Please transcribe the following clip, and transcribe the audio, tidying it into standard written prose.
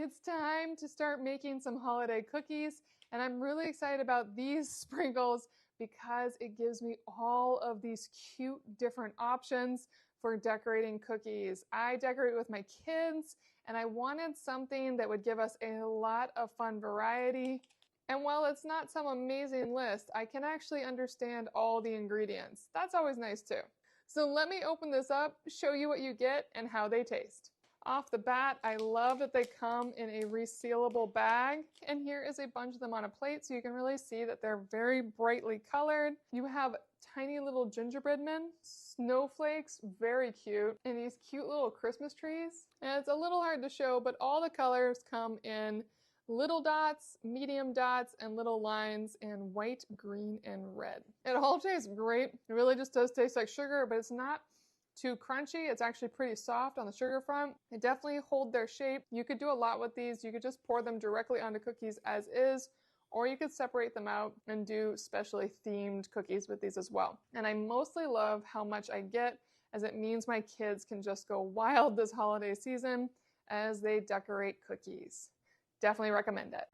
It's time to start making some holiday cookies, and I'm really excited about these sprinkles because it gives me all of these cute different options for decorating cookies. I decorate with my kids, and I wanted something that would give us a lot of fun variety. And while it's not some amazing list, I can actually understand all the ingredients. That's always nice too. So let me open this up, show you what you get and how they taste. Off the bat, I love that they come in a resealable bag, and here is a bunch of them on a plate so you can really see that they're very brightly colored. You have tiny little gingerbread men, snowflakes, very cute, and these cute little Christmas trees. And it's a little hard to show, but all the colors come in little dots, medium dots, and little lines in white, green, and red. It all tastes great. It really just does taste like sugar, but it's not too crunchy. It's actually pretty soft on the sugar front. They definitely hold their shape. You could do a lot with these. You could just pour them directly onto cookies as is, or you could separate them out and do specially themed cookies with these as well. And I mostly love how much I get, as it means my kids can just go wild this holiday season as they decorate cookies. Definitely recommend it.